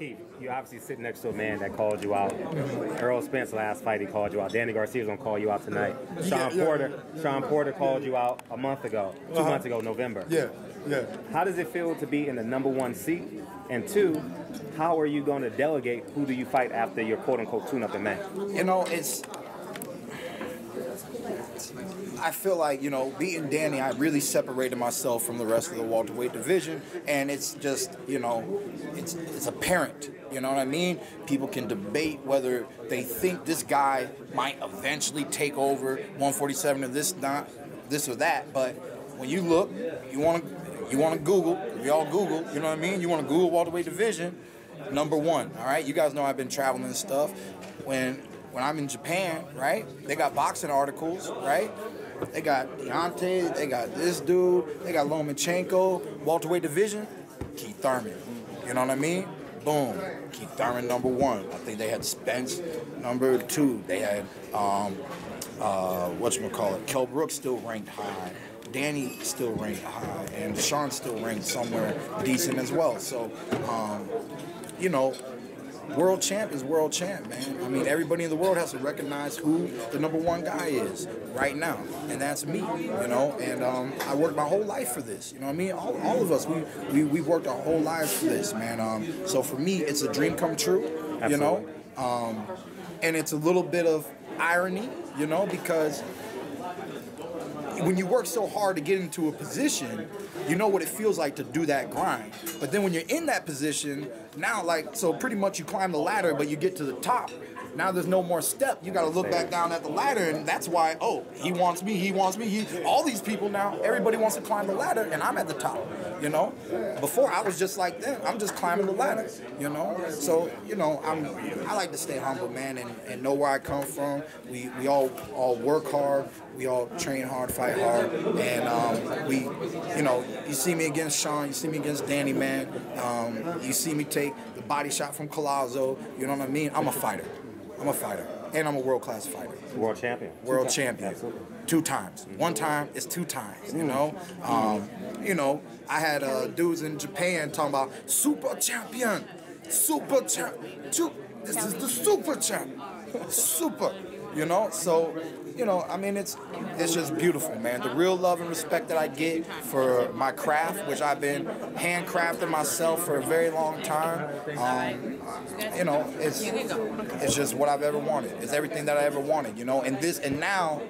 Keith, you obviously sit next to a man that called you out. Earl Spence last fight, he called you out. Danny Garcia is going to call you out tonight. Sean Porter called you out a month ago, 2 months ago, November. Yeah. How does it feel to be in the #1 seat? And two, how are you going to delegate who do you fight after your quote-unquote tune-up in May? You know, I feel like, you know, beating Danny, I really separated myself from the rest of the welterweight division, and it's just, you know, it's apparent. You know what I mean? People can debate whether they think this guy might eventually take over 147 or this or that, but when you look, you want to Google, we all Google, you know what I mean? You want to Google welterweight division, #1, all right? You guys know I've been traveling and stuff. When I'm in Japan, right, they got boxing articles, right? They got Deontay, they got this dude, they got Lomachenko, welterweight division, Keith Thurman. You know what I mean? Boom, Keith Thurman #1. I think they had Spence #2. They had whatchamacallit, Kell Brooks still ranked high. Danny still ranked high, and Deshaun still ranked somewhere decent as well. So, you know, world champ is world champ, man. I mean, everybody in the world has to recognize who the #1 guy is right now, and that's me, you know. And I worked my whole life for this, you know what I mean? All of us, we worked our whole lives for this, man. So for me, it's a dream come true, you know. And it's a little bit of irony, you know, because when you work so hard to get into a position, you know what it feels like to do that grind. But then when you're in that position, now, like, so pretty much you climb the ladder, but you get to the top. Now there's no more step. You got to look back down at the ladder, and that's why, oh, he wants me, all these people now, everybody wants to climb the ladder, and I'm at the top, you know? Before, I was just like them. I'm just climbing the ladder, you know? So, you know, I like to stay humble, man, and know where I come from. We all work hard. We all train hard, fight hard, and we, you know, you see me against Sean, you see me against Danny, man. You see me take the body shot from Collazo, you know what I mean? I'm a fighter, and I'm a world-class fighter. World champion. World champion. Absolutely. 2 times. 1 time is 2 times, you know? You know, I had dudes in Japan talking about super champion, this is the super champ, super, you know? So, you know, I mean, it's just beautiful, man. The real love and respect that I get for my craft, which I've been handcrafting myself for a very long time, you know, it's just what I've ever wanted. It's everything that I ever wanted, you know. And now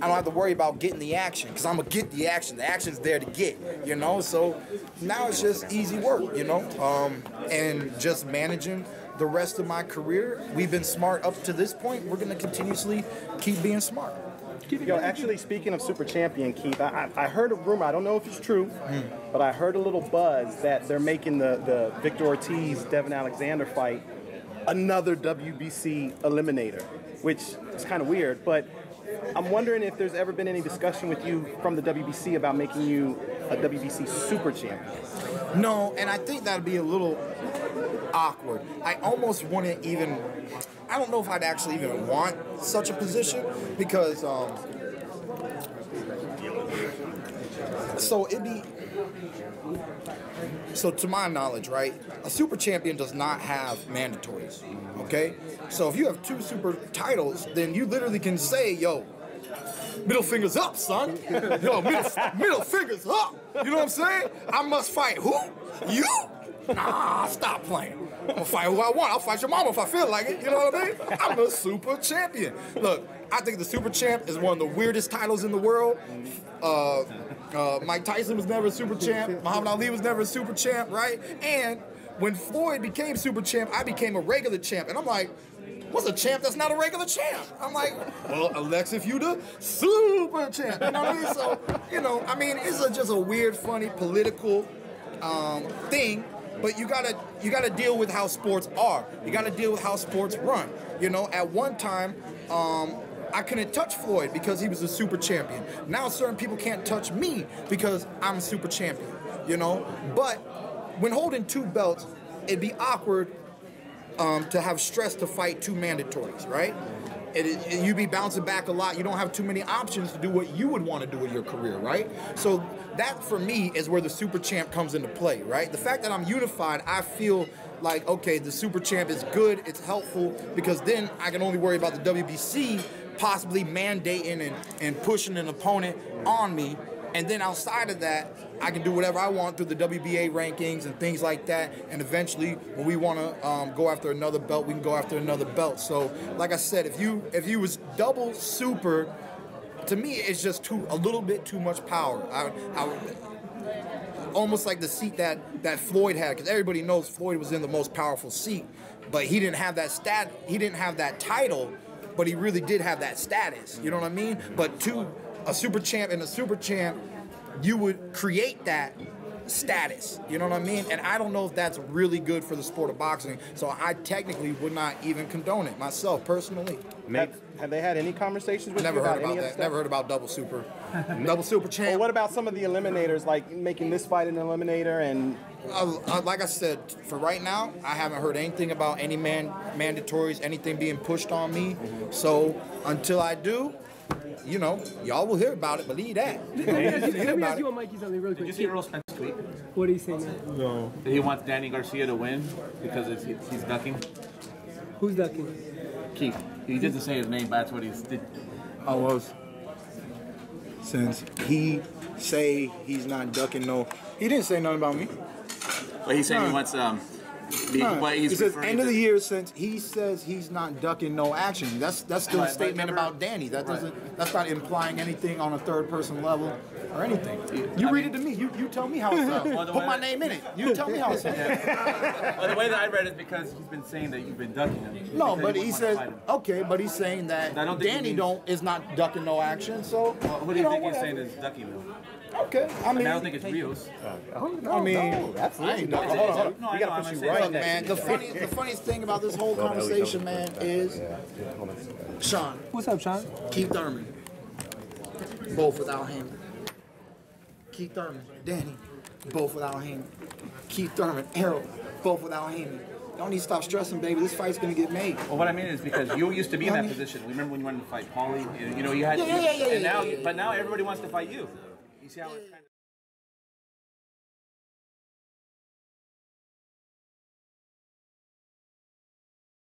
I don't have to worry about getting the action, because I'm gonna get the action. The action's there to get, you know. So now it's just easy work, you know, and just managing the rest of my career. We've been smart up to this point. We're going to continuously keep being smart. Yo, actually, speaking of super champion, Keith, I heard a rumor, I don't know if it's true, but I heard a little buzz that they're making the Victor Ortiz-Devin Alexander fight another WBC eliminator, which is kind of weird, but I'm wondering if there's ever been any discussion with you from the WBC about making you a WBC super champion. No, and I think that'd be a little awkward. I almost wouldn't even, I don't know if I'd actually even want such a position, because so to my knowledge, right, a super champion does not have mandatories, okay? So if you have 2 super titles, then you literally can say, yo, middle fingers up, son. Yo, middle fingers up. You know what I'm saying? I must fight who? You? Nah, stop playing. I'm gonna fight who I want. I'll fight your mama if I feel like it. You know what I mean? I'm the super champion. Look, I think the super champ is one of the weirdest titles in the world. Mike Tyson was never a super champ. Muhammad Ali was never a super champ, right? And when Floyd became super champ, I became a regular champ. And I'm like, what's a champ that's not a regular champ? I'm like, well, Alexa, if you the super champ. You know what I mean? So, you know, I mean, it's just a weird, funny, political thing. But you gotta deal with how sports are. You gotta deal with how sports run. You know, at one time, I couldn't touch Floyd because he was a super champion. Now certain people can't touch me because I'm a super champion. You know, but when holding 2 belts, it'd be awkward to have stress to fight 2 mandatories, right? You'd be bouncing back a lot. You don't have too many options to do what you would want to do with your career, right? So that, for me, is where the super champ comes into play, right? The fact that I'm unified, I feel like, okay, the super champ is good, it's helpful, because then I can only worry about the WBC possibly mandating and pushing an opponent on me. And then outside of that, I can do whatever I want through the WBA rankings and things like that. And eventually, when we want to go after another belt, we can go after another belt. So, like I said, if you was double super, to me, it's just a little bit too much power. Almost like the seat that Floyd had, because everybody knows Floyd was in the most powerful seat, but he didn't have that he didn't have that title, but he really did have that status. You know what I mean? But to a super champ and a super champ, you would create that status. You know what I mean? And I don't know if that's really good for the sport of boxing. So I technically would not even condone it myself personally. Have they had any conversations with Never you heard about about that. Never heard about double super. Double super champ. Well, what about some of the eliminators, like making this fight an eliminator? And like I said, for right now, I haven't heard anything about any mandatories, anything being pushed on me. So until I do, you know, y'all will hear about it. Believe that. Let me ask you on Mikey something real quick. Did you see Earl Spence's tweet? What are you saying, man? no. He wants Danny Garcia to win because he's ducking. Who's ducking? Keith. He doesn't say his name, but that's what he's. Since he say he's not ducking, he didn't say nothing about me. But he's saying he wants He says end of the year, since he says he's not ducking no action. That's still a statement about Danny. That's not implying anything on a third person level or anything. You read it to me. You tell me how it sounds. Put my name in it. You tell me how it sounds. Well, the way that I read it is because he's been saying that you've been ducking him. No, but he says but he's saying that Danny is not ducking no action. So who do you think he's saying is ducking though? Okay, I mean, I don't think it's Rios. Absolutely not. Hold on. We gotta put you right, man. The funniest thing about this whole conversation, man, is Sean. What's up, Sean? Keith Thurman. Both without him. Keith Thurman. Danny. Both without him. Keith Thurman. Errol. Both without him. Don't need to stop stressing, baby. This fight's gonna get made. Well, what I mean is because you used to be in that position. Remember when you wanted to fight Paulie? You know, you had. Yeah. But now everybody wants to fight you. You see how it's kind of.